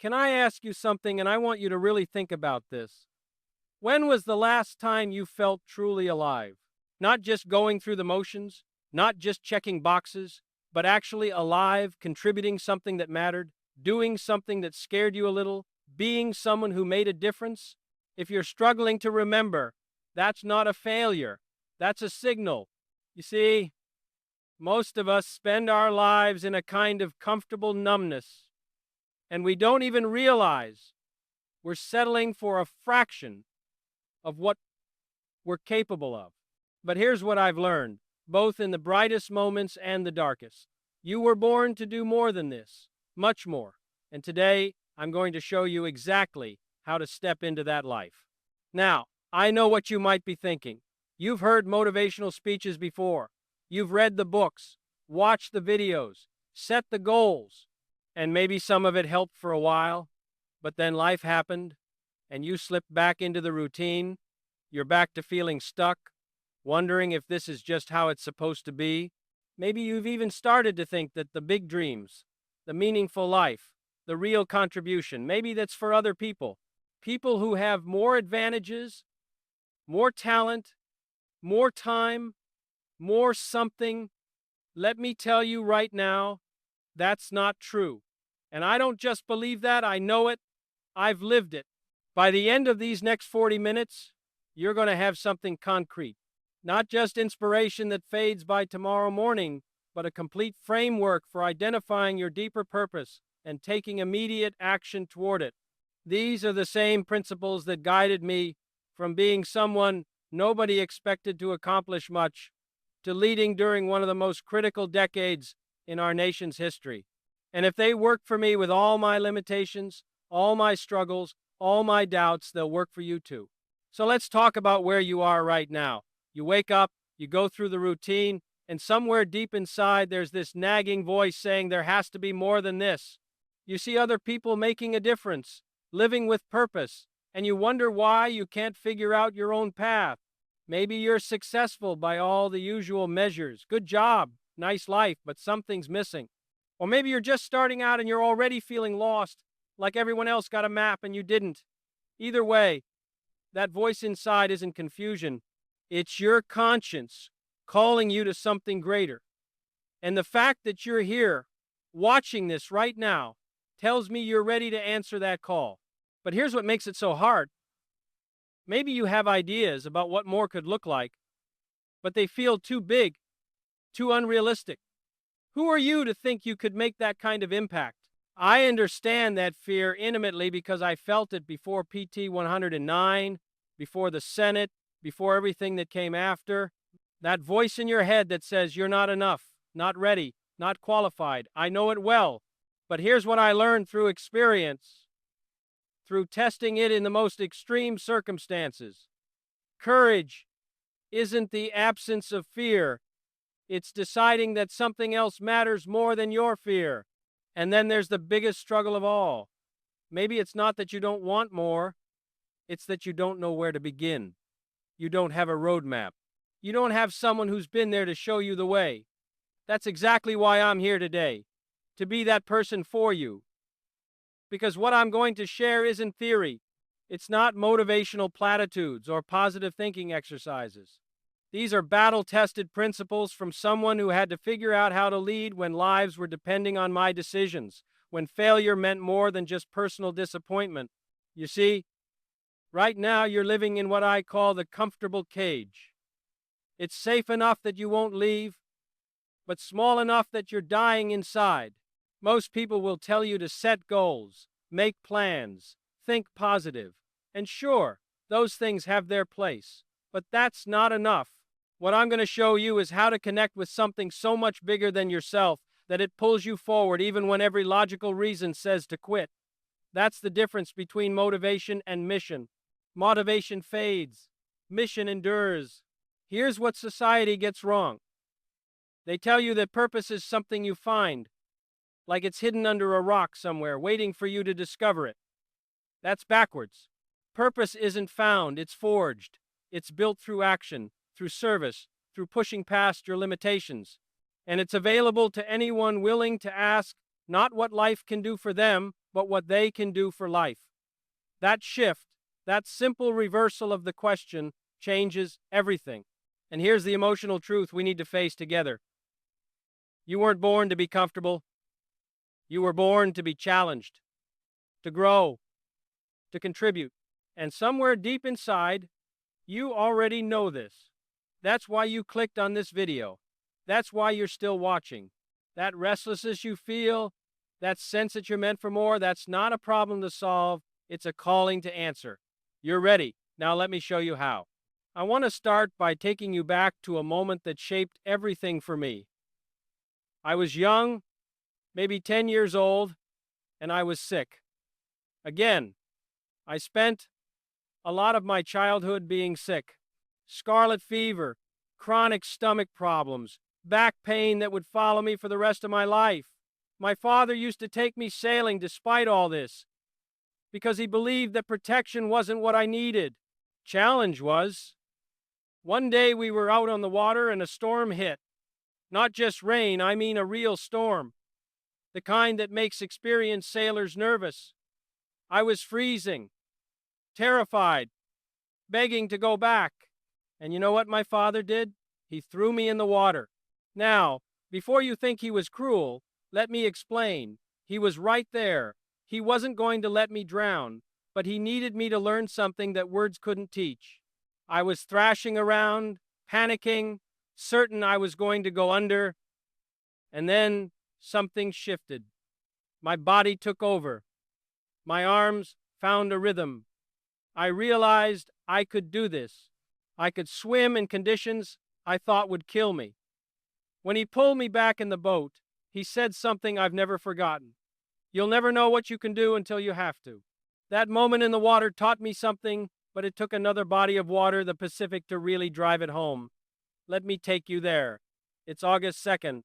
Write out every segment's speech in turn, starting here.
Can I ask you something, and I want you to really think about this? When was the last time you felt truly alive? Not just going through the motions, not just checking boxes, but actually alive, contributing something that mattered, doing something that scared you a little, being someone who made a difference? If you're struggling to remember, that's not a failure. That's a signal. You see, most of us spend our lives in a kind of comfortable numbness, and we don't even realize we're settling for a fraction of what we're capable of. But here's what I've learned, both in the brightest moments and the darkest. You were born to do more than this, much more. And today, I'm going to show you exactly how to step into that life. Now, I know what you might be thinking. You've heard motivational speeches before. You've read the books, watched the videos, set the goals, and maybe some of it helped for a while, but then life happened, and you slipped back into the routine. You're back to feeling stuck, wondering if this is just how it's supposed to be. Maybe you've even started to think that the big dreams, the meaningful life, the real contribution, maybe that's for other people. People who have more advantages, more talent, more time, more something. Let me tell you right now, that's not true. And I don't just believe that, I know it. I've lived it. By the end of these next 40 minutes, you're going to have something concrete. Not just inspiration that fades by tomorrow morning, but a complete framework for identifying your deeper purpose and taking immediate action toward it. These are the same principles that guided me from being someone nobody expected to accomplish much to leading during one of the most critical decades in our nation's history. And if they work for me with all my limitations, all my struggles, all my doubts, they'll work for you too. So let's talk about where you are right now. You wake up, you go through the routine, and somewhere deep inside there's this nagging voice saying there has to be more than this. You see other people making a difference, living with purpose, and you wonder why you can't figure out your own path. Maybe you're successful by all the usual measures. Good job, nice life, but something's missing. Or maybe you're just starting out and you're already feeling lost, like everyone else got a map and you didn't. Either way, that voice inside isn't confusion. It's your conscience calling you to something greater. And the fact that you're here, watching this right now, tells me you're ready to answer that call. But here's what makes it so hard. Maybe you have ideas about what more could look like, but they feel too big, too unrealistic. Who are you to think you could make that kind of impact? I understand that fear intimately because I felt it before PT 109, before the Senate, before everything that came after. That voice in your head that says you're not enough, not ready, not qualified. I know it well. But here's what I learned through experience, through testing it in the most extreme circumstances. Courage isn't the absence of fear. It's deciding that something else matters more than your fear. And then there's the biggest struggle of all. Maybe it's not that you don't want more. It's that you don't know where to begin. You don't have a roadmap. You don't have someone who's been there to show you the way. That's exactly why I'm here today, to be that person for you. Because what I'm going to share isn't theory. It's not motivational platitudes or positive thinking exercises. These are battle-tested principles from someone who had to figure out how to lead when lives were depending on my decisions, when failure meant more than just personal disappointment. You see, right now you're living in what I call the comfortable cage. It's safe enough that you won't leave, but small enough that you're dying inside. Most people will tell you to set goals, make plans, think positive. And sure, those things have their place, but that's not enough. What I'm going to show you is how to connect with something so much bigger than yourself that it pulls you forward even when every logical reason says to quit. That's the difference between motivation and mission. Motivation fades. Mission endures. Here's what society gets wrong. They tell you that purpose is something you find, like it's hidden under a rock somewhere, waiting for you to discover it. That's backwards. Purpose isn't found, it's forged. It's built through action, through service, through pushing past your limitations. And it's available to anyone willing to ask not what life can do for them, but what they can do for life. That shift, that simple reversal of the question, changes everything. And here's the emotional truth we need to face together. You weren't born to be comfortable. You were born to be challenged, to grow, to contribute. And somewhere deep inside, you already know this. That's why you clicked on this video. That's why you're still watching. That restlessness you feel, that sense that you're meant for more, that's not a problem to solve. It's a calling to answer. You're ready. Now let me show you how. I want to start by taking you back to a moment that shaped everything for me. I was young, maybe 10 years old, and I was sick. Again, I spent a lot of my childhood being sick. Scarlet fever, chronic stomach problems, back pain that would follow me for the rest of my life. My father used to take me sailing despite all this, because he believed that protection wasn't what I needed. Challenge was, one day we were out on the water and a storm hit. Not just rain, I mean a real storm. The kind that makes experienced sailors nervous. I was freezing, terrified, begging to go back. And you know what my father did? He threw me in the water. Now, before you think he was cruel, let me explain. He was right there. He wasn't going to let me drown, but he needed me to learn something that words couldn't teach. I was thrashing around, panicking, certain I was going to go under, and then something shifted. My body took over. My arms found a rhythm. I realized I could do this. I could swim in conditions I thought would kill me. When he pulled me back in the boat, he said something I've never forgotten. You'll never know what you can do until you have to. That moment in the water taught me something, but it took another body of water, the Pacific, to really drive it home. Let me take you there. It's August 2nd,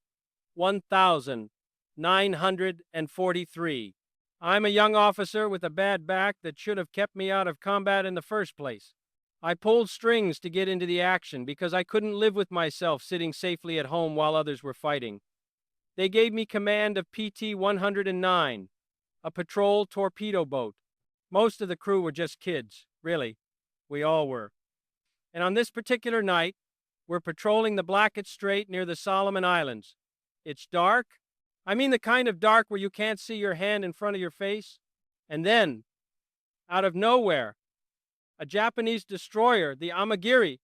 1943. I'm a young officer with a bad back that should have kept me out of combat in the first place. I pulled strings to get into the action because I couldn't live with myself sitting safely at home while others were fighting. They gave me command of PT 109, a patrol torpedo boat. Most of the crew were just kids, really. We all were. And on this particular night, we're patrolling the Blackett Strait near the Solomon Islands. It's dark. I mean the kind of dark where you can't see your hand in front of your face. And then, out of nowhere, a Japanese destroyer, the Amagiri,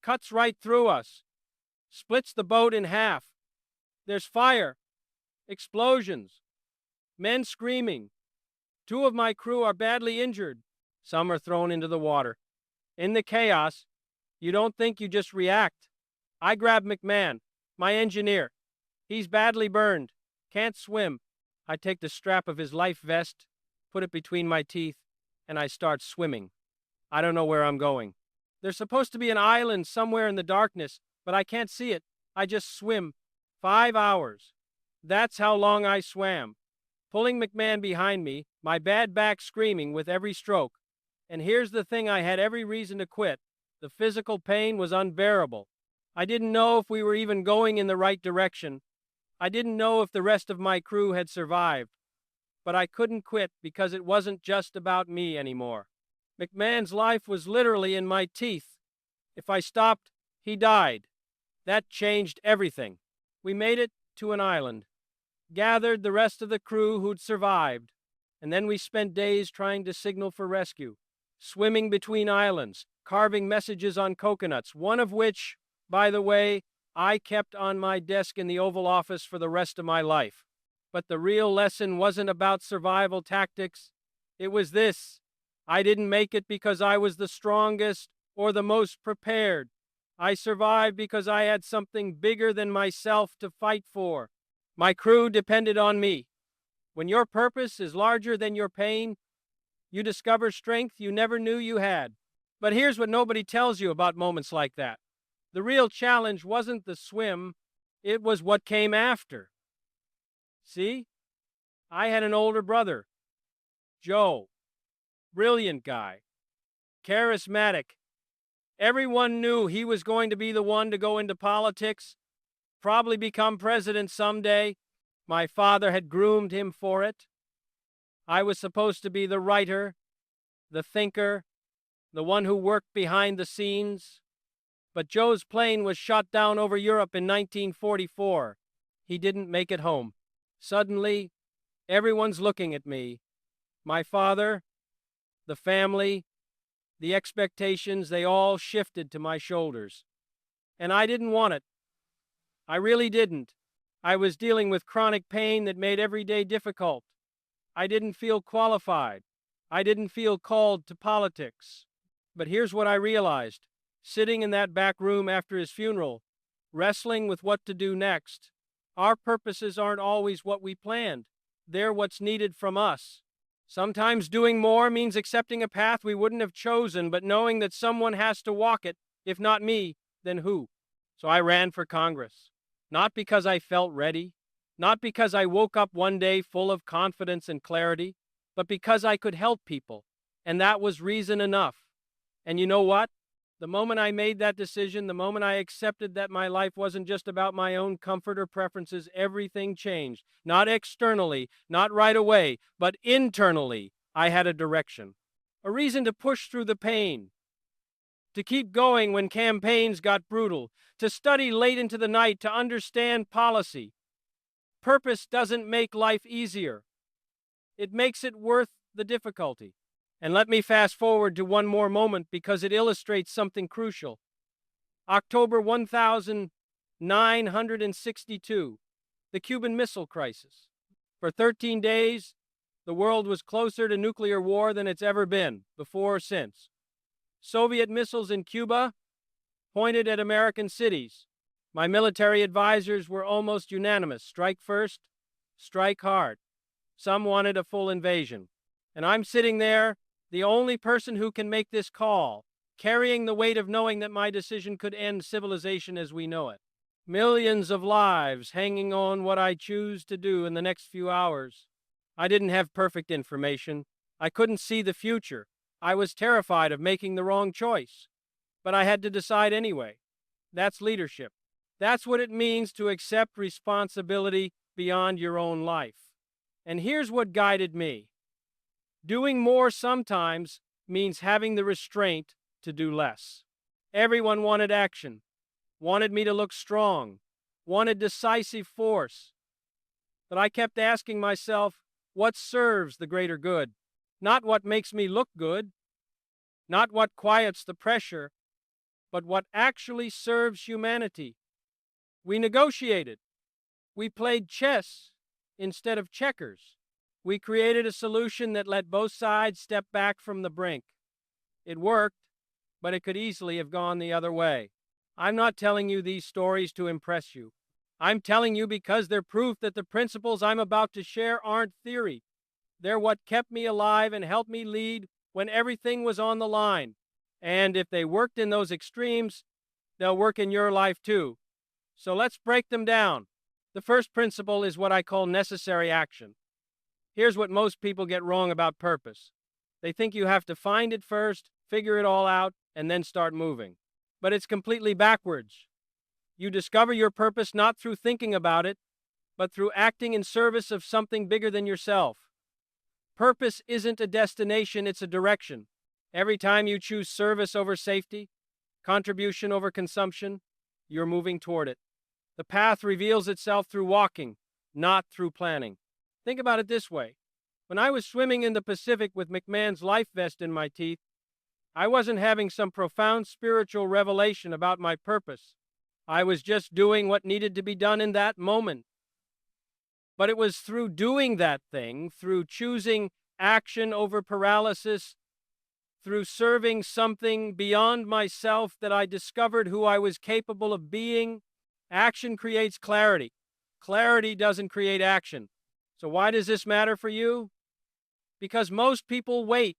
cuts right through us, splits the boat in half. There's fire, explosions, men screaming. 2 of my crew are badly injured. Some are thrown into the water. In the chaos, you don't think, you just react. I grab McMahon, my engineer. He's badly burned, can't swim. I take the strap of his life vest, put it between my teeth, and I start swimming. I don't know where I'm going. There's supposed to be an island somewhere in the darkness, but I can't see it. I just swim. 5 hours. That's how long I swam, pulling McMahon behind me, my bad back screaming with every stroke. And here's the thing, I had every reason to quit. The physical pain was unbearable. I didn't know if we were even going in the right direction. I didn't know if the rest of my crew had survived. But I couldn't quit because it wasn't just about me anymore. McMahon's life was literally in my teeth. If I stopped, he died. That changed everything. We made it to an island, gathered the rest of the crew who'd survived, and then we spent days trying to signal for rescue, swimming between islands, carving messages on coconuts, one of which, by the way, I kept on my desk in the Oval Office for the rest of my life. But the real lesson wasn't about survival tactics. It was this: I didn't make it because I was the strongest or the most prepared. I survived because I had something bigger than myself to fight for. My crew depended on me. When your purpose is larger than your pain, you discover strength you never knew you had. But here's what nobody tells you about moments like that. The real challenge wasn't the swim, it was what came after. See? I had an older brother, Joe. Brilliant guy. Charismatic. Everyone knew he was going to be the one to go into politics, probably become president someday. My father had groomed him for it. I was supposed to be the writer, the thinker, the one who worked behind the scenes. But Joe's plane was shot down over Europe in 1944. He didn't make it home. Suddenly, everyone's looking at me. My father, the family, the expectations, they all shifted to my shoulders. And I didn't want it. I really didn't. I was dealing with chronic pain that made every day difficult. I didn't feel qualified. I didn't feel called to politics. But here's what I realized. Sitting in that back room after his funeral, wrestling with what to do next, our purposes aren't always what we planned. They're what's needed from us. Sometimes doing more means accepting a path we wouldn't have chosen, but knowing that someone has to walk it. If not me, then who? So I ran for Congress. Not because I felt ready, not because I woke up one day full of confidence and clarity, but because I could help people. And that was reason enough. And you know what? The moment I made that decision, the moment I accepted that my life wasn't just about my own comfort or preferences, everything changed. Not externally, not right away, but internally, I had a direction. A reason to push through the pain, to keep going when campaigns got brutal, to study late into the night, to understand policy. Purpose doesn't make life easier. It makes it worth the difficulty. And let me fast forward to one more moment because it illustrates something crucial. October 1962, the Cuban Missile Crisis. For 13 days, the world was closer to nuclear war than it's ever been, before or since. Soviet missiles in Cuba pointed at American cities. My military advisors were almost unanimous. Strike first, strike hard. Some wanted a full invasion. And I'm sitting there, the only person who can make this call, carrying the weight of knowing that my decision could end civilization as we know it. Millions of lives hanging on what I choose to do in the next few hours. I didn't have perfect information. I couldn't see the future. I was terrified of making the wrong choice. But I had to decide anyway. That's leadership. That's what it means to accept responsibility beyond your own life. And here's what guided me. Doing more sometimes means having the restraint to do less. Everyone wanted action, wanted me to look strong, wanted decisive force. But I kept asking myself, what serves the greater good? Not what makes me look good, not what quiets the pressure, but what actually serves humanity. We negotiated. We played chess instead of checkers. We created a solution that let both sides step back from the brink. It worked, but it could easily have gone the other way. I'm not telling you these stories to impress you. I'm telling you because they're proof that the principles I'm about to share aren't theory. They're what kept me alive and helped me lead when everything was on the line. And if they worked in those extremes, they'll work in your life too. So let's break them down. The first principle is what I call necessary action. Here's what most people get wrong about purpose. They think you have to find it first, figure it all out, and then start moving. But it's completely backwards. You discover your purpose not through thinking about it, but through acting in service of something bigger than yourself. Purpose isn't a destination, it's a direction. Every time you choose service over safety, contribution over consumption, you're moving toward it. The path reveals itself through walking, not through planning. Think about it this way. When I was swimming in the Pacific with McMahon's life vest in my teeth, I wasn't having some profound spiritual revelation about my purpose. I was just doing what needed to be done in that moment. But it was through doing that thing, through choosing action over paralysis, through serving something beyond myself that I discovered who I was capable of being. Action creates clarity. Clarity doesn't create action. So why does this matter for you? Because most people wait.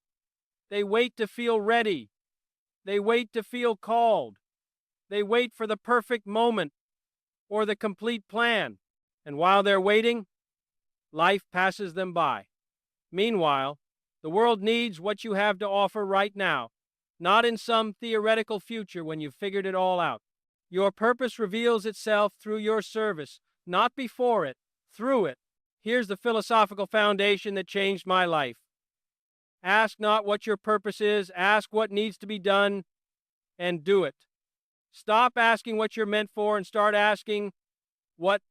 They wait to feel ready. They wait to feel called. They wait for the perfect moment or the complete plan. And while they're waiting, life passes them by. Meanwhile, the world needs what you have to offer right now, not in some theoretical future when you've figured it all out. Your purpose reveals itself through your service, not before it, through it. Here's the philosophical foundation that changed my life. Ask not what your purpose is, ask what needs to be done, and do it. Stop asking what you're meant for and start asking what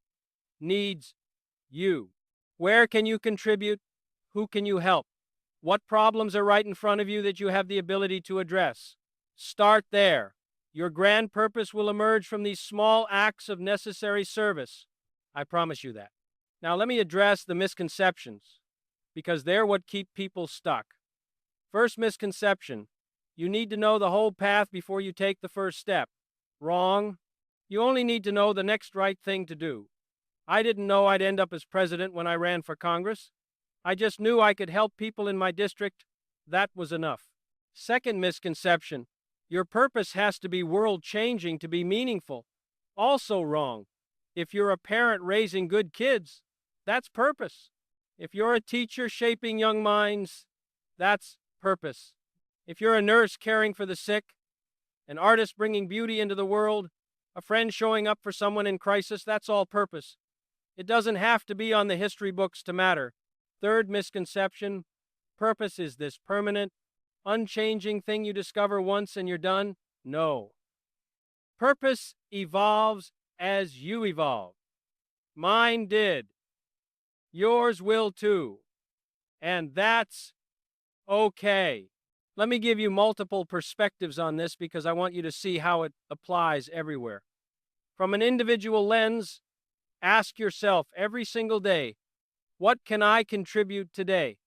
needs you. Where can you contribute? Who can you help? What problems are right in front of you that you have the ability to address? Start there. Your grand purpose will emerge from these small acts of necessary service. I promise you that. Now let me address the misconceptions, because they're what keep people stuck. First misconception: you need to know the whole path before you take the first step. Wrong. You only need to know the next right thing to do. I didn't know I'd end up as president when I ran for Congress. I just knew I could help people in my district. That was enough. Second misconception: your purpose has to be world-changing to be meaningful. Also wrong. If you're a parent raising good kids, that's purpose. If you're a teacher shaping young minds, that's purpose. If you're a nurse caring for the sick, an artist bringing beauty into the world, a friend showing up for someone in crisis, that's all purpose. It doesn't have to be on the history books to matter. Third misconception: purpose is this permanent, unchanging thing you discover once and you're done. No. Purpose evolves as you evolve. Mine did. Yours will too. And that's okay. Let me give you multiple perspectives on this because I want you to see how it applies everywhere. From an individual lens, ask yourself every single day, what can I contribute today?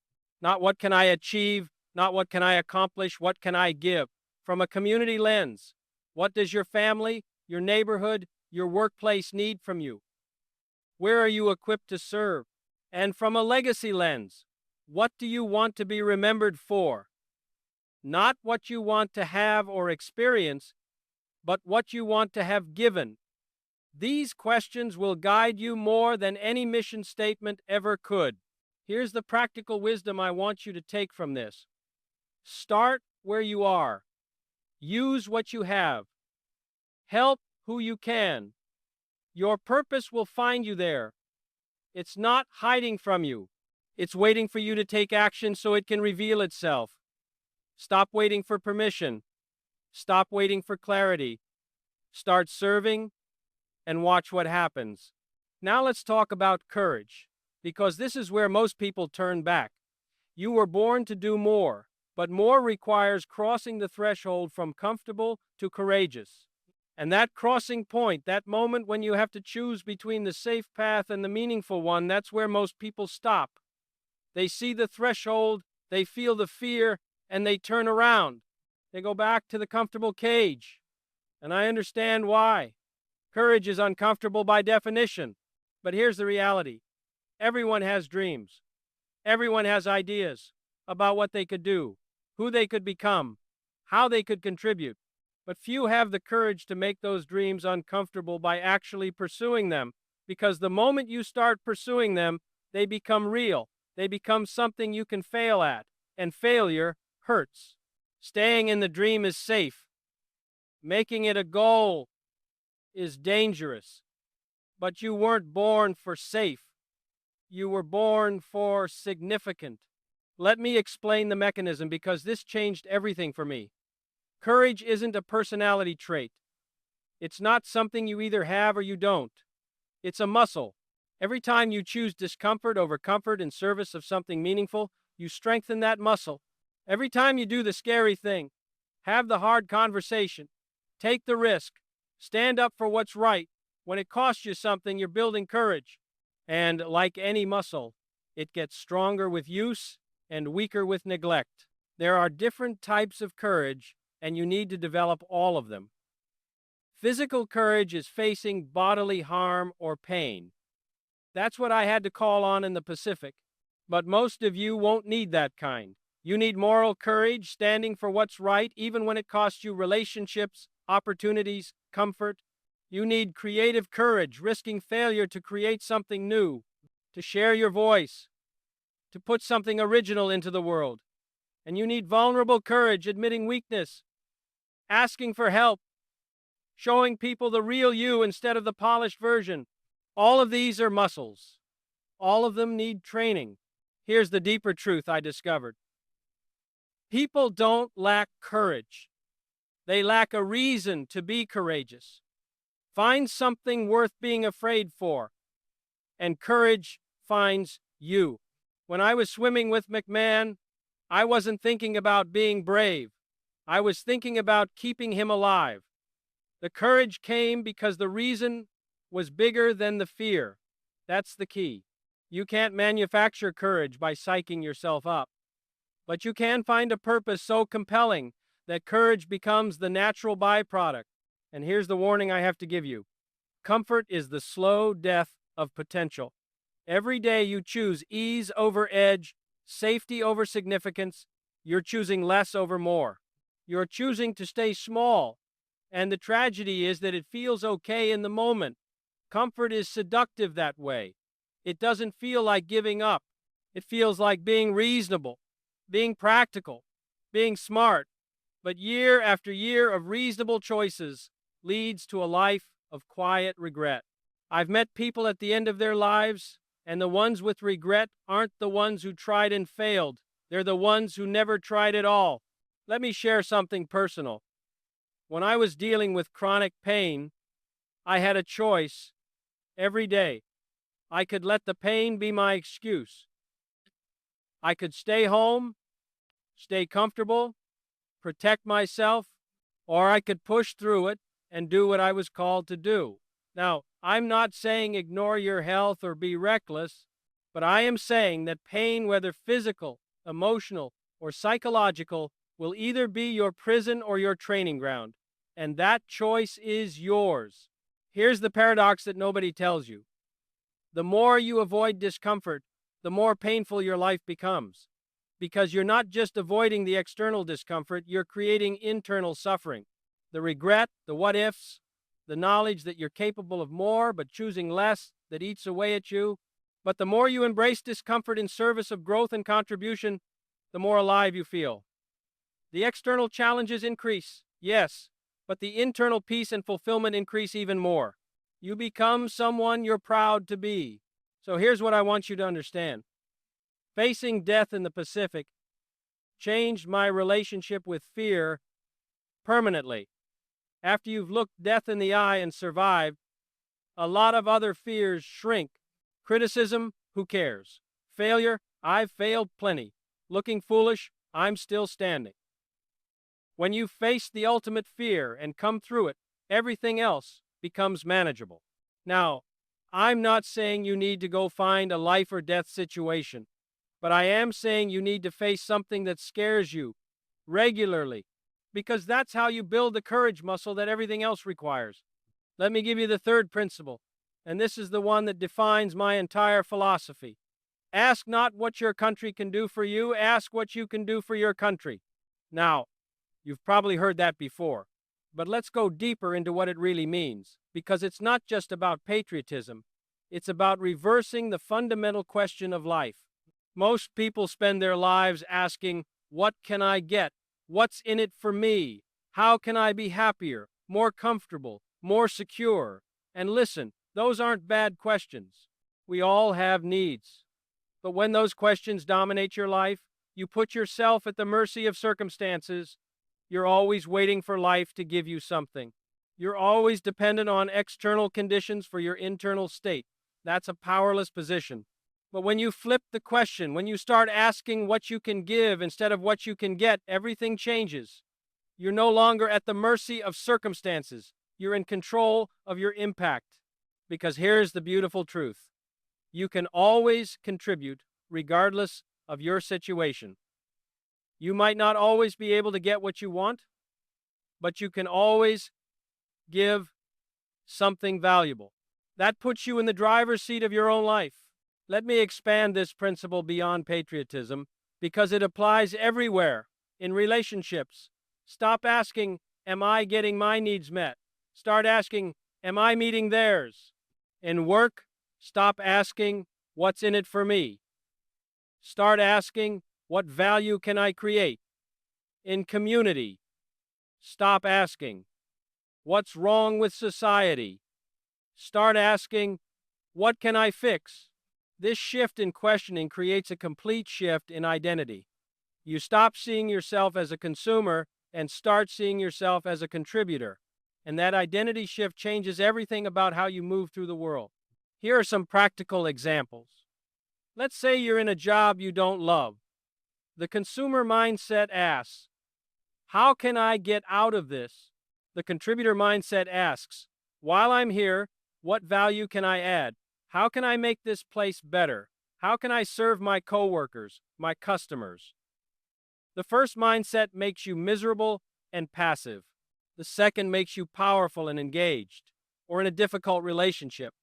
Not what can I achieve, not what can I accomplish, what can I give? From a community lens, what does your family, your neighborhood, your workplace need from you? Where are you equipped to serve? And from a legacy lens, what do you want to be remembered for? Not what you want to have or experience, but what you want to have given. These questions will guide you more than any mission statement ever could. Here's the practical wisdom I want you to take from this. Start where you are. Use what you have. Help who you can. Your purpose will find you there. It's not hiding from you. It's waiting for you to take action so it can reveal itself. Stop waiting for permission. Stop waiting for clarity. Start serving and watch what happens. Now let's talk about courage, because this is where most people turn back. You were born to do more, but more requires crossing the threshold from comfortable to courageous. And that crossing point, that moment when you have to choose between the safe path and the meaningful one, that's where most people stop. They see the threshold, they feel the fear, and they turn around. They go back to the comfortable cage. And I understand why. Courage is uncomfortable by definition. But here's the reality. Everyone has dreams. Everyone has ideas about what they could do, who they could become, how they could contribute. But few have the courage to make those dreams uncomfortable by actually pursuing them, because the moment you start pursuing them, they become real. They become something you can fail at, and failure hurts. Staying in the dream is safe. Making it a goal is dangerous. But you weren't born for safe. You were born for significant. Let me explain the mechanism, because this changed everything for me. Courage isn't a personality trait. It's not something you either have or you don't. It's a muscle. Every time you choose discomfort over comfort in service of something meaningful, you strengthen that muscle. Every time you do the scary thing, have the hard conversation, take the risk, stand up for what's right. When it costs you something, you're building courage. And like any muscle, it gets stronger with use and weaker with neglect. There are different types of courage, and you need to develop all of them. Physical courage is facing bodily harm or pain. That's what I had to call on in the Pacific. But most of you won't need that kind. You need moral courage, standing for what's right, even when it costs you relationships, opportunities, comfort. You need creative courage, risking failure to create something new, to share your voice, to put something original into the world. And you need vulnerable courage, admitting weakness, asking for help, showing people the real you instead of the polished version. All of these are muscles. all of them need training. Here's the deeper truth I discovered. People don't lack courage. They lack a reason to be courageous. Find something worth being afraid for, and courage finds you. When I was swimming with McMahon, I wasn't thinking about being brave. I was thinking about keeping him alive. The courage came because the reason was bigger than the fear. That's the key. You can't manufacture courage by psyching yourself up. But you can find a purpose so compelling that courage becomes the natural byproduct. And here's the warning I have to give you. Comfort is the slow death of potential. Every day you choose ease over edge, safety over significance. You're choosing less over more. You're choosing to stay small. And the tragedy is that it feels okay in the moment. Comfort is seductive that way. It doesn't feel like giving up. It feels like being reasonable, being practical, being smart. But year after year of reasonable choices leads to a life of quiet regret. I've met people at the end of their lives, and the ones with regret aren't the ones who tried and failed. They're the ones who never tried at all. Let me share something personal. When I was dealing with chronic pain, I had a choice every day. I could let the pain be my excuse. I could stay home, stay comfortable, protect myself, or I could push through it and do what I was called to do. Now, I'm not saying ignore your health or be reckless, but I am saying that pain, whether physical, emotional, or psychological, will either be your prison or your training ground, and that choice is yours. Here's the paradox that nobody tells you. The more you avoid discomfort, the more painful your life becomes. Because you're not just avoiding the external discomfort, you're creating internal suffering. The regret, the what-ifs, the knowledge that you're capable of more but choosing less that eats away at you. But the more you embrace discomfort in service of growth and contribution, the more alive you feel. The external challenges increase, yes, but the internal peace and fulfillment increase even more. You become someone you're proud to be. So here's what I want you to understand. Facing death in the Pacific changed my relationship with fear permanently. After you've looked death in the eye and survived, a lot of other fears shrink. Criticism, who cares? Failure, I've failed plenty. Looking foolish, I'm still standing. When you face the ultimate fear and come through it, everything else becomes manageable. Now, I'm not saying you need to go find a life or death situation, but I am saying you need to face something that scares you regularly, because that's how you build the courage muscle that everything else requires. Let me give you the third principle, and this is the one that defines my entire philosophy. Ask not what your country can do for you, ask what you can do for your country. Now, you've probably heard that before, but let's go deeper into what it really means, because it's not just about patriotism, it's about reversing the fundamental question of life. Most people spend their lives asking, what can I get? What's in it for me? How can I be happier, more comfortable, more secure? And listen, those aren't bad questions. We all have needs. But when those questions dominate your life, you put yourself at the mercy of circumstances. You're always waiting for life to give you something. You're always dependent on external conditions for your internal state. That's a powerless position. But when you flip the question, when you start asking what you can give instead of what you can get, everything changes. You're no longer at the mercy of circumstances. You're in control of your impact. Because here's the beautiful truth. You can always contribute regardless of your situation. You might not always be able to get what you want, but you can always give something valuable. That puts you in the driver's seat of your own life. Let me expand this principle beyond patriotism, because it applies everywhere, in relationships. Stop asking, am I getting my needs met? Start asking, am I meeting theirs? In work, stop asking, what's in it for me? Start asking, what value can I create? In community, stop asking, what's wrong with society? Start asking, what can I fix? This shift in questioning creates a complete shift in identity. You stop seeing yourself as a consumer and start seeing yourself as a contributor. And that identity shift changes everything about how you move through the world. Here are some practical examples. Let's say you're in a job you don't love. The consumer mindset asks, how can I get out of this? The contributor mindset asks, while I'm here, what value can I add? How can I make this place better? How can I serve my coworkers, my customers? The first mindset makes you miserable and passive. The second makes you powerful and engaged, or in a difficult relationship.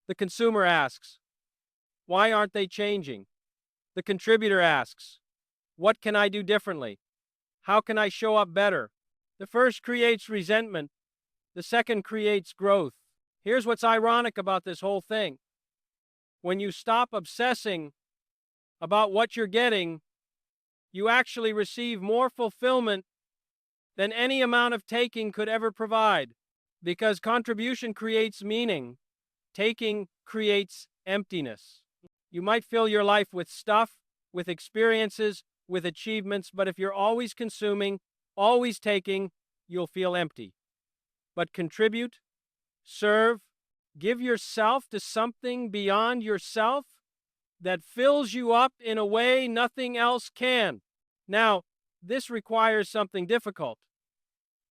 The consumer asks, why aren't they changing? The contributor asks, what can I do differently? How can I show up better? The first creates resentment. The second creates growth. Here's what's ironic about this whole thing. When you stop obsessing about what you're getting, you actually receive more fulfillment than any amount of taking could ever provide. Because contribution creates meaning. Taking creates emptiness. You might fill your life with stuff, with experiences, with achievements, but if you're always consuming, always taking, you'll feel empty. But contribute, serve, give yourself to something beyond yourself that fills you up in a way nothing else can. Now, this requires something difficult.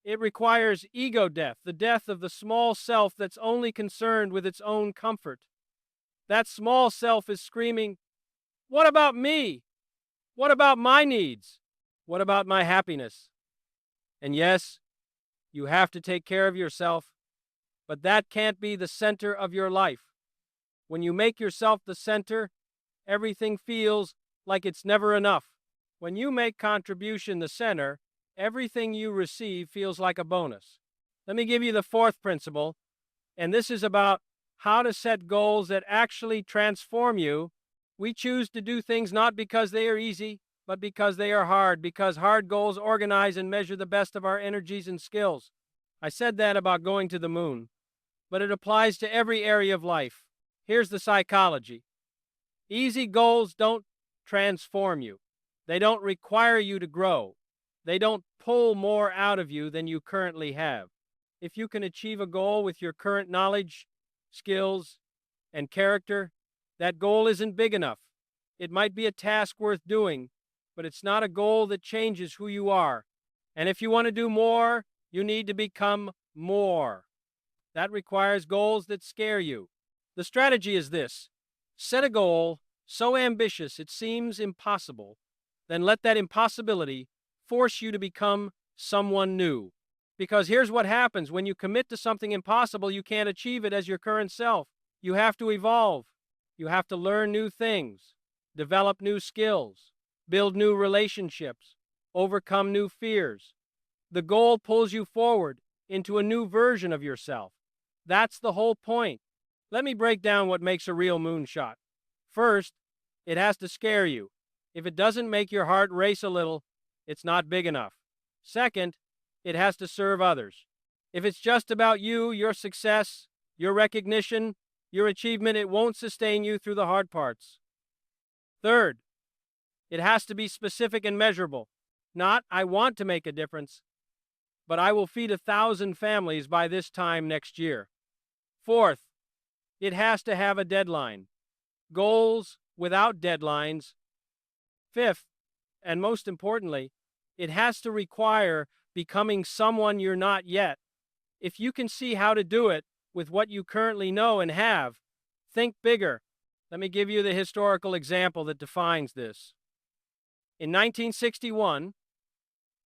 It requires ego death, the death of the small self that's only concerned with its own comfort. That small self is screaming, what about me? What about my needs? What about my happiness? And yes, you have to take care of yourself, but that can't be the center of your life. When you make yourself the center, everything feels like it's never enough. When you make contribution the center, everything you receive feels like a bonus. Let me give you the fourth principle, and this is about how to set goals that actually transform you. We choose to do things not because they are easy, but because they are hard, because hard goals organize and measure the best of our energies and skills. I said that about going to the moon, but it applies to every area of life. Here's the psychology. Easy goals don't transform you. They don't require you to grow. They don't pull more out of you than you currently have. If you can achieve a goal with your current knowledge, skills, and character, that goal isn't big enough. It might be a task worth doing, but it's not a goal that changes who you are. And if you want to do more, you need to become more. That requires goals that scare you. The strategy is this. Set a goal so ambitious it seems impossible, then let that impossibility force you to become someone new. Because here's what happens. When you commit to something impossible, you can't achieve it as your current self. You have to evolve. You have to learn new things, develop new skills, build new relationships, overcome new fears. The goal pulls you forward into a new version of yourself. That's the whole point. Let me break down what makes a real moonshot. First, it has to scare you. If it doesn't make your heart race a little, it's not big enough. Second, it has to serve others. If it's just about you, your success, your recognition, your achievement, it won't sustain you through the hard parts. Third, it has to be specific and measurable. Not, I want to make a difference, but I will feed 1,000 families by this time next year. Fourth, it has to have a deadline. Goals without deadlines. Fifth, and most importantly, it has to require becoming someone you're not yet. If you can see how to do it with what you currently know and have, think bigger. Let me give you the historical example that defines this. In 1961,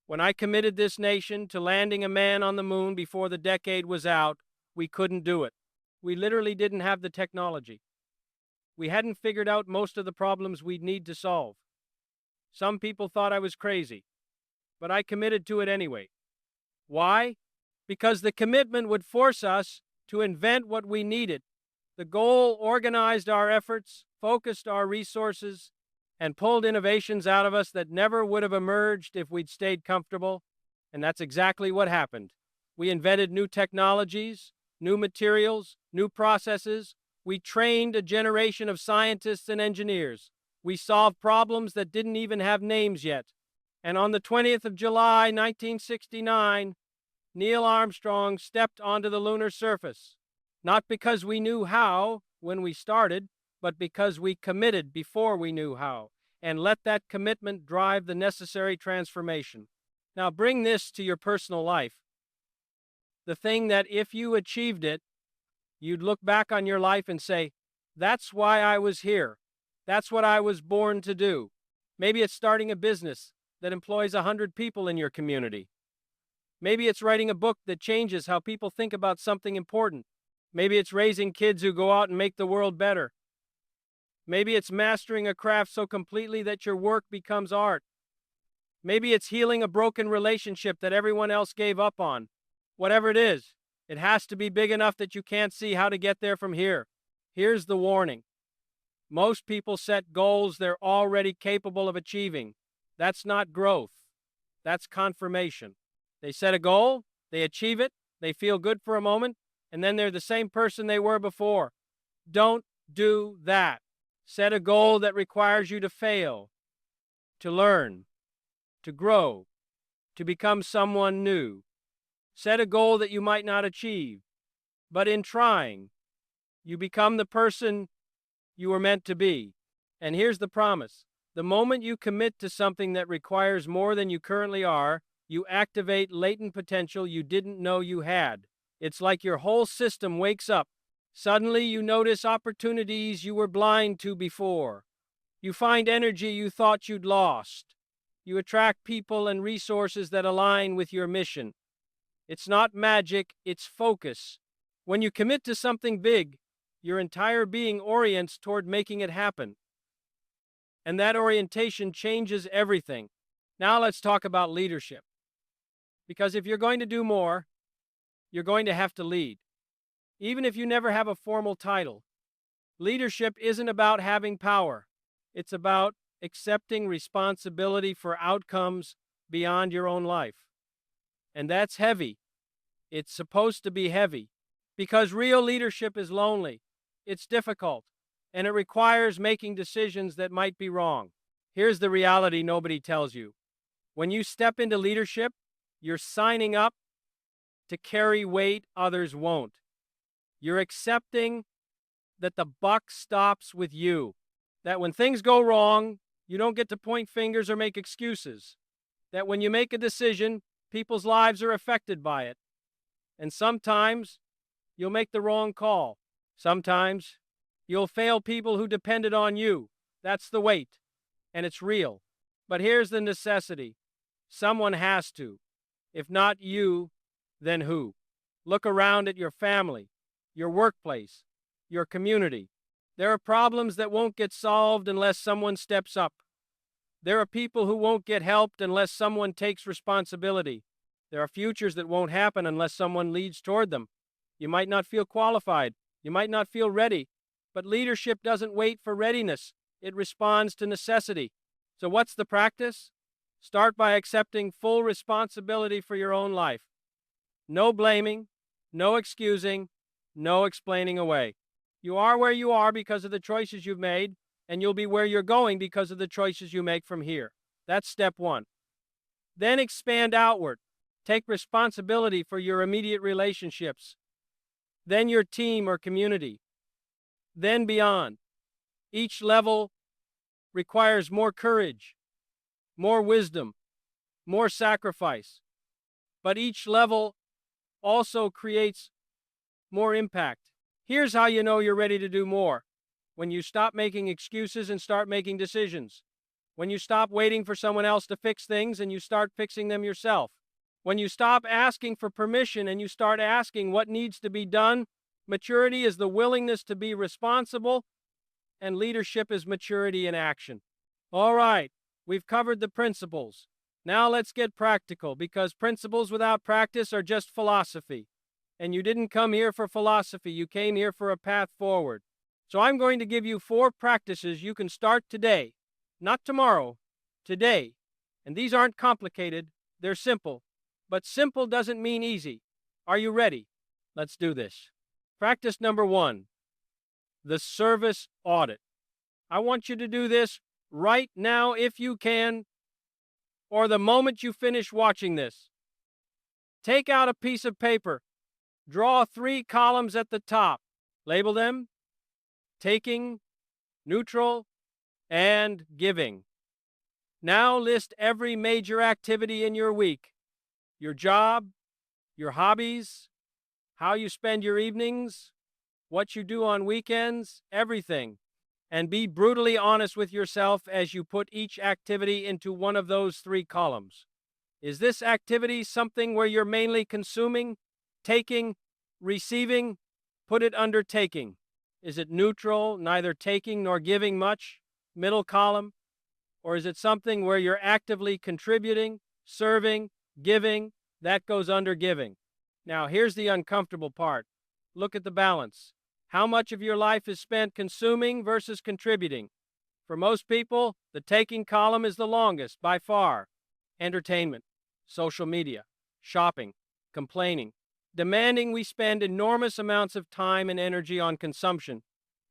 when I committed this nation to landing a man on the moon before the decade was out, we couldn't do it. We literally didn't have the technology. We hadn't figured out most of the problems we'd need to solve. Some people thought I was crazy, but I committed to it anyway. Why? Because the commitment would force us to invent what we needed. The goal organized our efforts, focused our resources, and pulled innovations out of us that never would have emerged if we'd stayed comfortable. And that's exactly what happened. We invented new technologies, new materials, new processes, We trained a generation of scientists and engineers. We solved problems that didn't even have names yet. And on the 20th of July, 1969, Neil Armstrong stepped onto the lunar surface. Not because we knew how when we started, but because we committed before we knew how, and let that commitment drive the necessary transformation. Now bring this to your personal life. The thing that if you achieved it, you'd look back on your life and say, that's why I was here. That's what I was born to do. Maybe it's starting a business that employs 100 people in your community. Maybe it's writing a book that changes how people think about something important. Maybe it's raising kids who go out and make the world better. Maybe it's mastering a craft so completely that your work becomes art. Maybe it's healing a broken relationship that everyone else gave up on. Whatever it is, it has to be big enough that you can't see how to get there from here. Here's the warning. Most people set goals they're already capable of achieving. That's not growth. That's confirmation. They set a goal, they achieve it, they feel good for a moment, and then they're the same person they were before. Don't do that. Set a goal that requires you to fail, to learn, to grow, to become someone new. Set a goal that you might not achieve, but in trying, you become the person you were meant to be. And here's the promise. The moment you commit to something that requires more than you currently are, you activate latent potential you didn't know you had. It's like your whole system wakes up. Suddenly you notice opportunities you were blind to before. You find energy you thought you'd lost. You attract people and resources that align with your mission. It's not magic, it's focus. When you commit to something big, your entire being orients toward making it happen. And that orientation changes everything. Now let's talk about leadership. Because if you're going to do more, you're going to have to lead. Even if you never have a formal title. Leadership isn't about having power. It's about accepting responsibility for outcomes beyond your own life. And that's heavy. It's supposed to be heavy. Because real leadership is lonely. It's difficult. And it requires making decisions that might be wrong. Here's the reality nobody tells you. When you step into leadership, you're signing up to carry weight others won't. You're accepting that the buck stops with you. That when things go wrong, you don't get to point fingers or make excuses. That when you make a decision, people's lives are affected by it. And sometimes you'll make the wrong call. Sometimes you'll fail people who depended on you. That's the weight. And it's real. But here's the necessity. Someone has to. If not you, then who? Look around at your family, your workplace, your community. There are problems that won't get solved unless someone steps up. There are people who won't get helped unless someone takes responsibility. There are futures that won't happen unless someone leads toward them. You might not feel qualified. You might not feel ready. But leadership doesn't wait for readiness. It responds to necessity. So what's the practice? Start by accepting full responsibility for your own life. No blaming, no excusing, no explaining away. You are where you are because of the choices you've made, and you'll be where you're going because of the choices you make from here. That's step one. Then expand outward. Take responsibility for your immediate relationships. Then your team or community. Then beyond. Each level requires more courage, more wisdom, more sacrifice. But each level also creates more impact. Here's how you know you're ready to do more. When you stop making excuses and start making decisions. When you stop waiting for someone else to fix things and you start fixing them yourself. When you stop asking for permission and you start asking what needs to be done. Maturity is the willingness to be responsible, and leadership is maturity in action. All right, we've covered the principles. Now let's get practical, because principles without practice are just philosophy. And you didn't come here for philosophy, you came here for a path forward. So I'm going to give you 4 practices you can start today, not tomorrow, today. And these aren't complicated, they're simple. But simple doesn't mean easy. Are you ready? Let's do this. Practice number 1. the service audit. I want you to do this right now if you can, or the moment you finish watching this. Take out a piece of paper. Draw 3 columns at the top. Label them taking, neutral, and giving. Now list every major activity in your week. Your job, your hobbies, how you spend your evenings, what you do on weekends, everything. And be brutally honest with yourself as you put each activity into one of those 3 columns. Is this activity something where you're mainly consuming, taking, receiving? Put it under taking. Is it neutral, neither taking nor giving much? Middle column. Or is it something where you're actively contributing, serving, giving? That goes under giving. Now, here's the uncomfortable part. Look at the balance. How much of your life is spent consuming versus contributing? For most people, the taking column is the longest, by far. Entertainment, social media, shopping, complaining, demanding we spend enormous amounts of time and energy on consumption,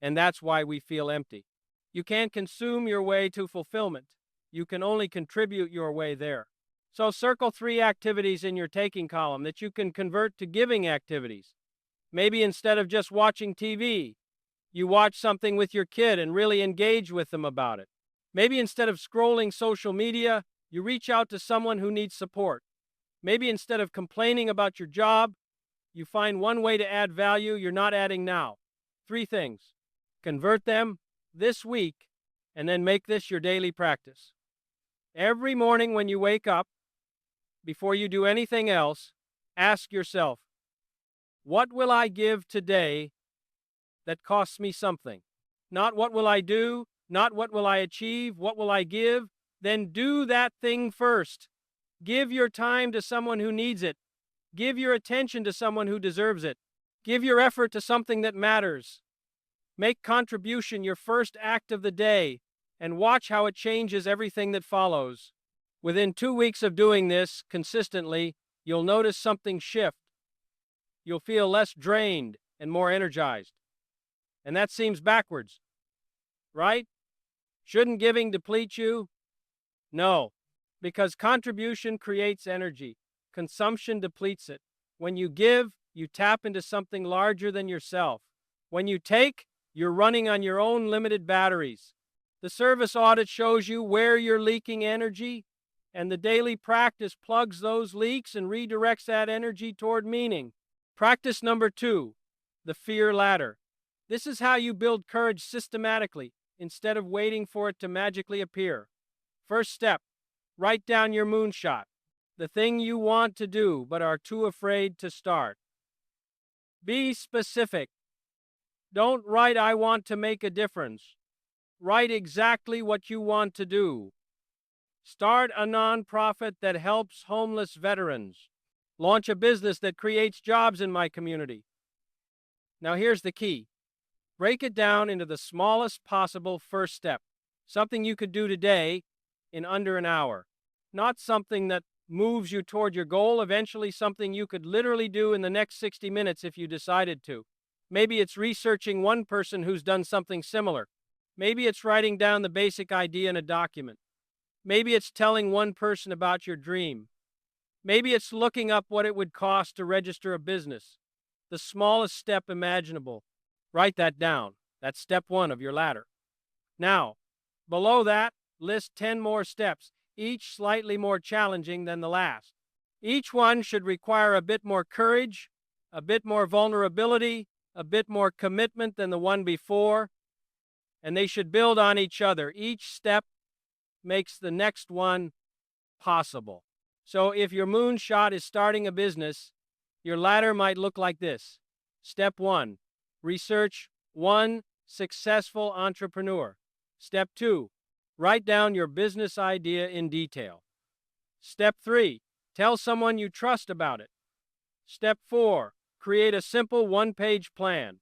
and that's why we feel empty. You can't consume your way to fulfillment. You can only contribute your way there. So circle 3 activities in your taking column that you can convert to giving activities. Maybe instead of just watching TV, you watch something with your kid and really engage with them about it. Maybe instead of scrolling social media, you reach out to someone who needs support. Maybe instead of complaining about your job, you find one way to add value you're not adding now. 3 things. Convert them this week, and then make this your daily practice. Every morning when you wake up, before you do anything else, ask yourself, what will I give today that costs me something? Not what will I do, not what will I achieve, what will I give? Then do that thing first. Give your time to someone who needs it. Give your attention to someone who deserves it. Give your effort to something that matters. Make contribution your first act of the day, and watch how it changes everything that follows. Within 2 weeks of doing this consistently, you'll notice something shift. You'll feel less drained and more energized. And that seems backwards, right? Shouldn't giving deplete you? No, because contribution creates energy. Consumption depletes it. When you give, you tap into something larger than yourself. When you take, you're running on your own limited batteries. The service audit shows you where you're leaking energy, and the daily practice plugs those leaks and redirects that energy toward meaning. Practice number 2, the fear ladder. This is how you build courage systematically instead of waiting for it to magically appear. First step, write down your moonshot, the thing you want to do but are too afraid to start. Be specific. Don't write, I want to make a difference. Write exactly what you want to do. Start a nonprofit that helps homeless veterans. Launch a business that creates jobs in my community. Now here's the key. Break it down into the smallest possible first step. Something you could do today in under an hour. Not something that moves you toward your goal, eventually something you could literally do in the next 60 minutes if you decided to. Maybe it's researching one person who's done something similar. Maybe it's writing down the basic idea in a document. Maybe it's telling one person about your dream. Maybe it's looking up what it would cost to register a business. The smallest step imaginable. Write that down. That's step 1 of your ladder. Now, below that, list 10 more steps, each slightly more challenging than the last. Each one should require a bit more courage, a bit more vulnerability, a bit more commitment than the one before, and they should build on each other. Each step makes the next one possible. So if your moonshot is starting a business, your ladder might look like this. Step 1, research one successful entrepreneur. Step 2, write down your business idea in detail. Step 3, tell someone you trust about it. Step 4, create a simple 1-page plan.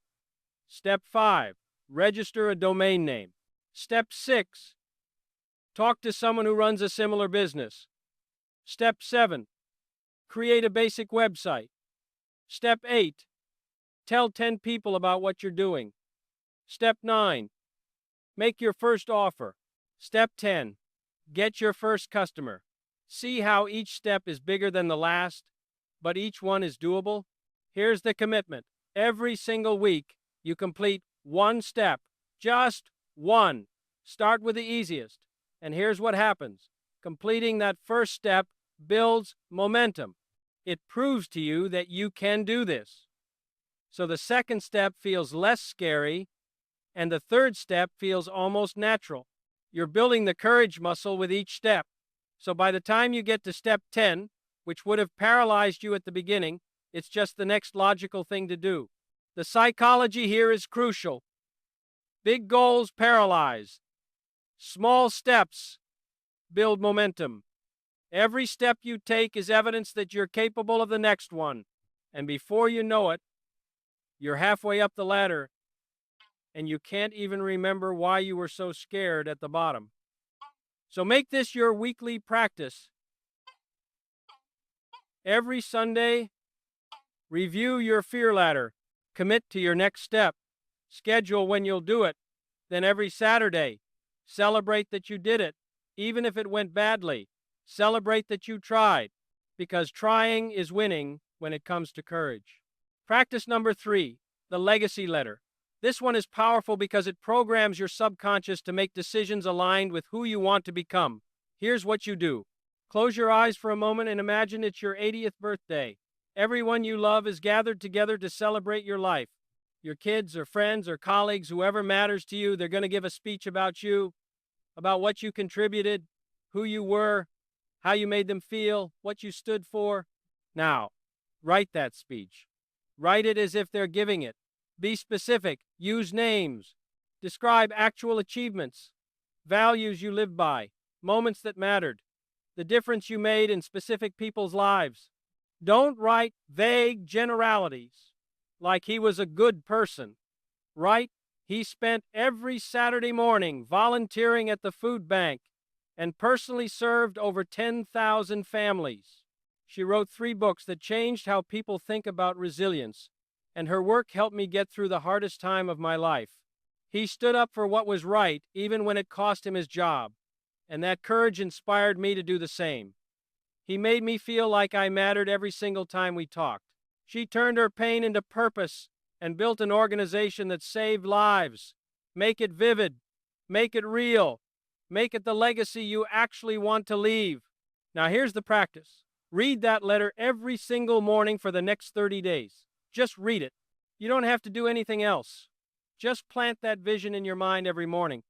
Step 5, register a domain name. Step 6, talk to someone who runs a similar business. Step 7, create a basic website. Step 8, tell 10 people about what you're doing. Step 9. Make your first offer. Step 10. Get your first customer. See how each step is bigger than the last, but each one is doable? Here's the commitment. Every single week, you complete one step. Just one. Start with the easiest. And here's what happens. Completing that first step builds momentum. It proves to you that you can do this. So the second step feels less scary, and the third step feels almost natural. You're building the courage muscle with each step. So by the time you get to step 10, which would have paralyzed you at the beginning, it's just the next logical thing to do. The psychology here is crucial. Big goals paralyze. Small steps build momentum. Every step you take is evidence that you're capable of the next one. And before you know it, you're halfway up the ladder, and you can't even remember why you were so scared at the bottom. So make this your weekly practice. Every Sunday, review your fear ladder. Commit to your next step. Schedule when you'll do it. Then every Saturday, celebrate that you did it, even if it went badly. Celebrate that you tried, because trying is winning when it comes to courage. Practice number 3, the legacy letter. This one is powerful because it programs your subconscious to make decisions aligned with who you want to become. Here's what you do. Close your eyes for a moment and imagine it's your 80th birthday. Everyone you love is gathered together to celebrate your life. Your kids or friends or colleagues, whoever matters to you, they're going to give a speech about you, about what you contributed, who you were, how you made them feel, what you stood for. Now, write that speech. Write it as if they're giving it. Be specific. Use names. Describe actual achievements, values you lived by, moments that mattered, the difference you made in specific people's lives. Don't write vague generalities, like he was a good person. Write, he spent every Saturday morning volunteering at the food bank and personally served over 10,000 families. She wrote 3 books that changed how people think about resilience, and her work helped me get through the hardest time of my life. He stood up for what was right, even when it cost him his job, and that courage inspired me to do the same. He made me feel like I mattered every single time we talked. She turned her pain into purpose and built an organization that saved lives. Make it vivid. Make it real. Make it the legacy you actually want to leave. Now here's the practice. Read that letter every single morning for the next 30 days. Just read it. You don't have to do anything else. Just plant that vision in your mind every morning.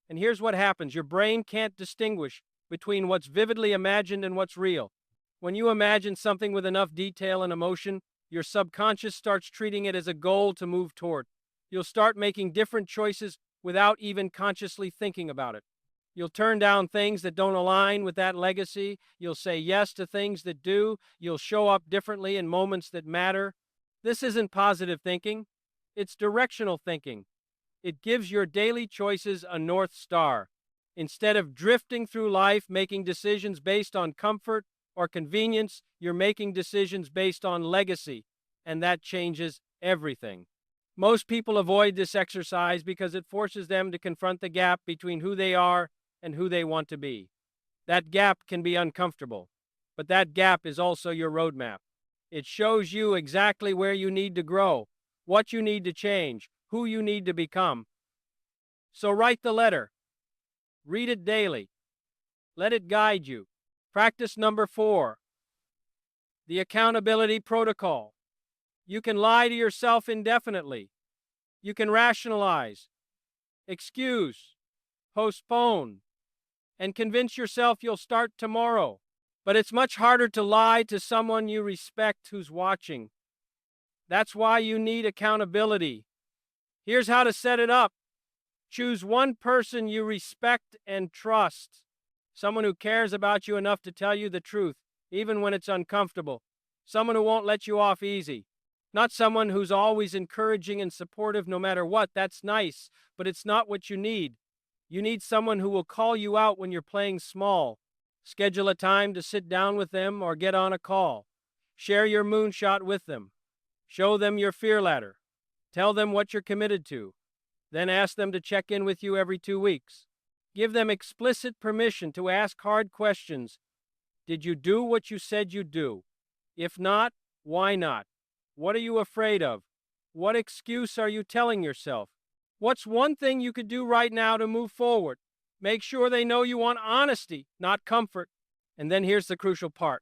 And here's what happens. Your brain can't distinguish between what's vividly imagined and what's real. When you imagine something with enough detail and emotion, your subconscious starts treating it as a goal to move toward. You'll start making different choices without even consciously thinking about it. You'll turn down things that don't align with that legacy. You'll say yes to things that do. You'll show up differently in moments that matter. This isn't positive thinking. It's directional thinking. It gives your daily choices a North Star. Instead of drifting through life making decisions based on comfort or convenience, you're making decisions based on legacy, and that changes everything. Most people avoid this exercise because it forces them to confront the gap between who they are and who they want to be. That gap can be uncomfortable, but that gap is also your roadmap. It shows you exactly where you need to grow, what you need to change, who you need to become. So write the letter. Read it daily. Let it guide you. Practice number 4, the accountability protocol. You can lie to yourself indefinitely. You can rationalize, excuse, postpone, and convince yourself you'll start tomorrow. But it's much harder to lie to someone you respect who's watching. That's why you need accountability. Here's how to set it up. Choose one person you respect and trust. Someone who cares about you enough to tell you the truth, even when it's uncomfortable. Someone who won't let you off easy. Not someone who's always encouraging and supportive no matter what. That's nice, but it's not what you need. You need someone who will call you out when you're playing small. Schedule a time to sit down with them or get on a call. Share your moonshot with them. Show them your fear ladder. Tell them what you're committed to. Then ask them to check in with you every 2 weeks. Give them explicit permission to ask hard questions. Did you do what you said you'd do? If not, why not? What are you afraid of? What excuse are you telling yourself? What's one thing you could do right now to move forward? Make sure they know you want honesty, not comfort. And then here's the crucial part.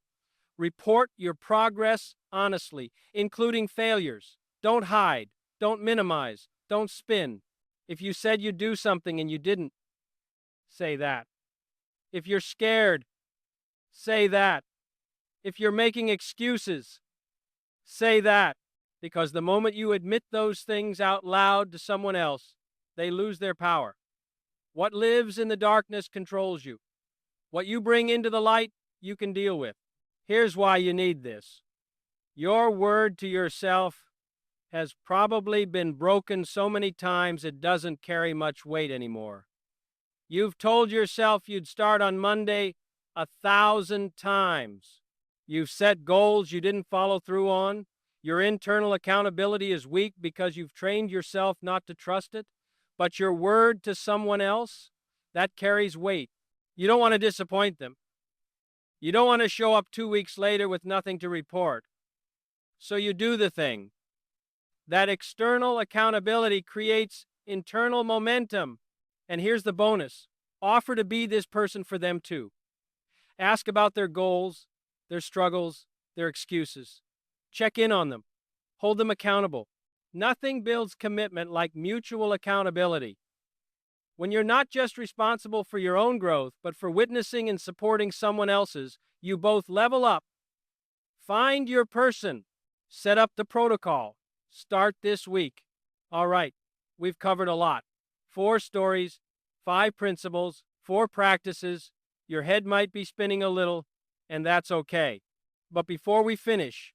Report your progress honestly, including failures. Don't hide. Don't minimize. Don't spin. If you said you'd do something and you didn't, say that. If you're scared, say that. If you're making excuses, say that. Because the moment you admit those things out loud to someone else, they lose their power. What lives in the darkness controls you. What you bring into the light, you can deal with. Here's why you need this. Your word to yourself has probably been broken so many times it doesn't carry much weight anymore. You've told yourself you'd start on Monday 1,000 times. You've set goals you didn't follow through on. Your internal accountability is weak because you've trained yourself not to trust it. But your word to someone else, that carries weight. You don't want to disappoint them. You don't want to show up 2 weeks later with nothing to report. So you do the thing. That external accountability creates internal momentum. And here's the bonus. Offer to be this person for them too. Ask about their goals, their struggles, their excuses. Check in on them. Hold them accountable. Nothing builds commitment like mutual accountability. When you're not just responsible for your own growth, but for witnessing and supporting someone else's, you both level up. Find your person. Set up the protocol. Start this week. All right, we've covered a lot. 4 stories, 5 principles, 4 practices. Your head might be spinning a little, and that's okay. But before we finish,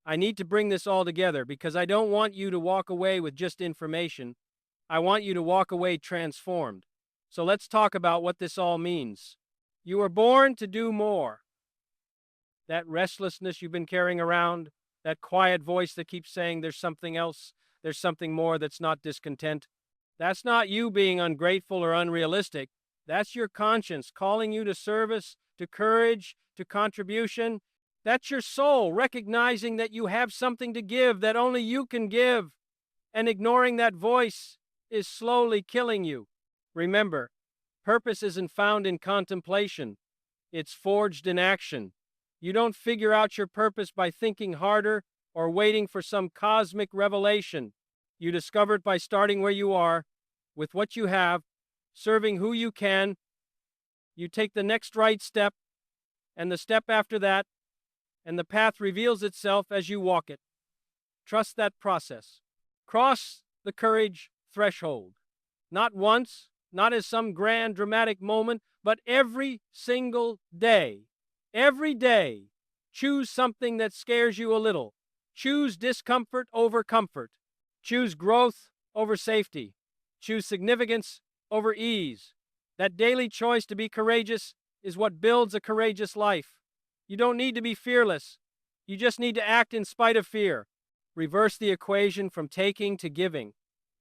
I need to bring this all together because I don't want you to walk away with just information. I want you to walk away transformed. So let's talk about what this all means. You were born to do more. That restlessness you've been carrying around, that quiet voice that keeps saying there's something else, there's something more that's not discontent. That's not you being ungrateful or unrealistic. That's your conscience calling you to service, to courage, to contribution. That's your soul recognizing that you have something to give that only you can give. And ignoring that voice is slowly killing you. Remember, purpose isn't found in contemplation. It's forged in action. You don't figure out your purpose by thinking harder or waiting for some cosmic revelation. You discover it by starting where you are, with what you have, serving who you can. You take the next right step, and the step after that, and the path reveals itself as you walk it. Trust that process. Cross the courage threshold. Not once, not as some grand dramatic moment, but every single day. Every day, choose something that scares you a little. Choose discomfort over comfort. Choose growth over safety. Choose significance over ease. That daily choice to be courageous is what builds a courageous life. You don't need to be fearless. You just need to act in spite of fear. Reverse the equation from taking to giving.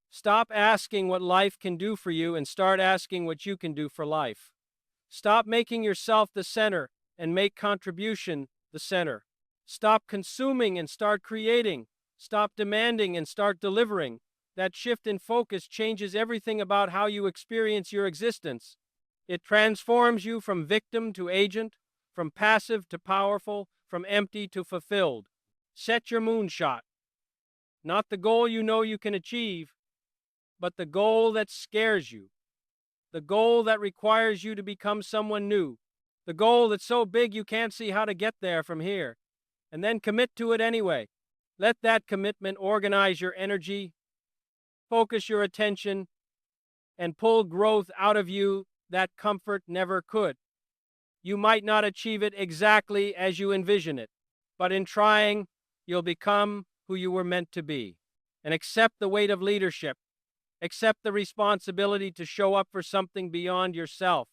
Stop asking what life can do for you and start asking what you can do for life. Stop making yourself the center and make contribution the center. Stop consuming and start creating. Stop demanding and start delivering. That shift in focus changes everything about how you experience your existence. It transforms you from victim to agent, from passive to powerful, from empty to fulfilled. Set your moonshot. Not the goal you know you can achieve, but the goal that scares you. The goal that requires you to become someone new. The goal that's so big you can't see how to get there from here. And then commit to it anyway. Let that commitment organize your energy, focus your attention, and pull growth out of you that comfort never could. You might not achieve it exactly as you envision it, but in trying, you'll become who you were meant to be. And accept the weight of leadership. Accept the responsibility to show up for something beyond yourself.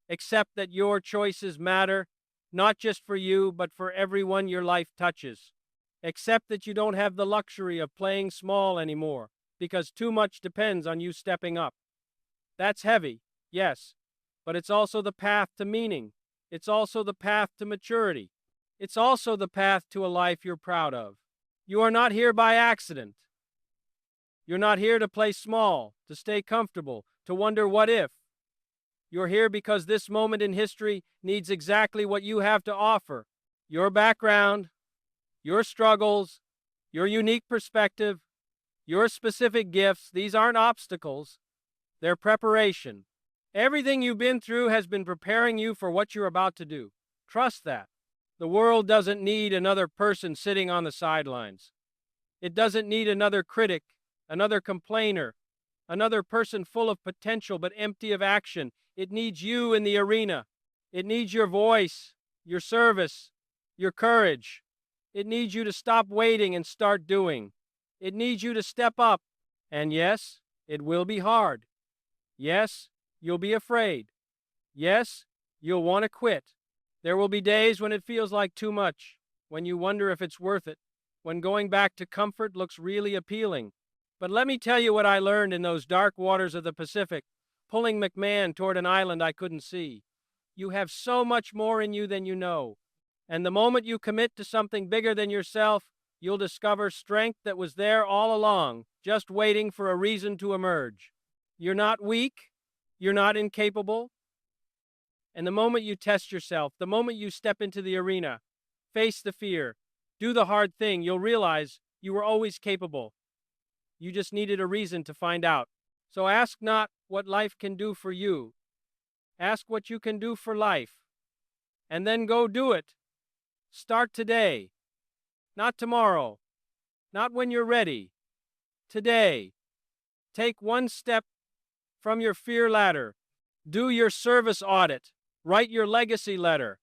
Accept that your choices matter, not just for you, but for everyone your life touches. Accept that you don't have the luxury of playing small anymore. because too much depends on you stepping up. That's heavy, yes, but it's also the path to meaning. It's also the path to maturity. It's also the path to a life you're proud of. You are not here by accident. You're not here to play small, to stay comfortable, to wonder what if. You're here because this moment in history needs exactly what you have to offer. Your background, your struggles, your unique perspective, your specific gifts. These aren't obstacles. They're preparation. Everything you've been through has been preparing you for what you're about to do. Trust that. The world doesn't need another person sitting on the sidelines. It doesn't need another critic, another complainer, another person full of potential but empty of action. It needs you in the arena. It needs your voice, your service, your courage. It needs you to stop waiting and start doing. It needs you to step up. And yes, it will be hard. Yes, you'll be afraid. Yes, you'll want to quit. There will be days when it feels like too much, when you wonder if it's worth it, when going back to comfort looks really appealing. But let me tell you what I learned in those dark waters of the Pacific, pulling McMahon toward an island I couldn't see. You have so much more in you than you know. And the moment you commit to something bigger than yourself, you'll discover strength that was there all along, just waiting for a reason to emerge. You're not weak. You're not incapable. And the moment you test yourself, the moment you step into the arena, face the fear, do the hard thing, you'll realize you were always capable. You just needed a reason to find out. So ask not what life can do for you. Ask what you can do for life. And then go do it. Start today. Not tomorrow. Not when you're ready. Today. Take one step from your fear ladder. Do your service audit. Write your legacy letter.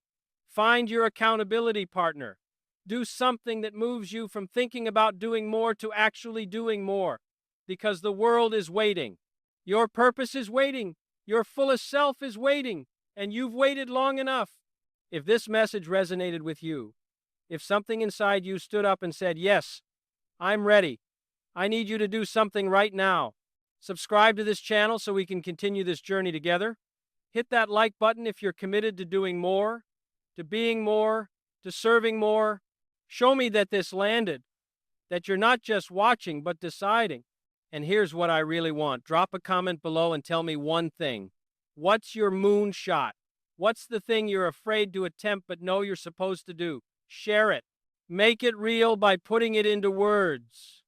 Find your accountability partner. Do something that moves you from thinking about doing more to actually doing more. Because the world is waiting. Your purpose is waiting. Your fullest self is waiting. And you've waited long enough. If this message resonated with you, if something inside you stood up and said, yes, I'm ready. I need you to do something right now. Subscribe to this channel so we can continue this journey together. Hit that like button if you're committed to doing more, to being more, to serving more. Show me that this landed, that you're not just watching but deciding. And here's what I really want. Drop a comment below and tell me one thing. What's your moonshot? What's the thing you're afraid to attempt but know you're supposed to do? Share it. Make it real by putting it into words.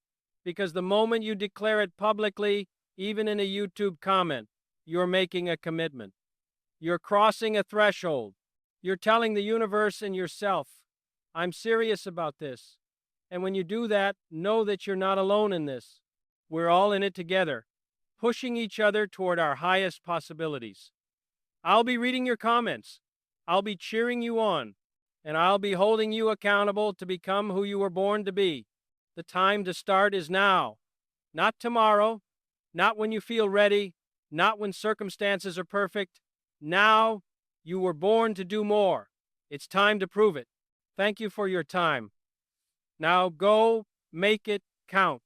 Because the moment you declare it publicly, even in a YouTube comment, you're making a commitment. You're crossing a threshold. You're telling the universe and yourself, I'm serious about this. And when you do that, know that you're not alone in this. We're all in it together, pushing each other toward our highest possibilities. I'll be reading your comments. I'll be cheering you on. And I'll be holding you accountable to become who you were born to be. The time to start is now. Not tomorrow. Not when you feel ready. Not when circumstances are perfect. Now, you were born to do more. It's time to prove it. Thank you for your time. Now go make it count.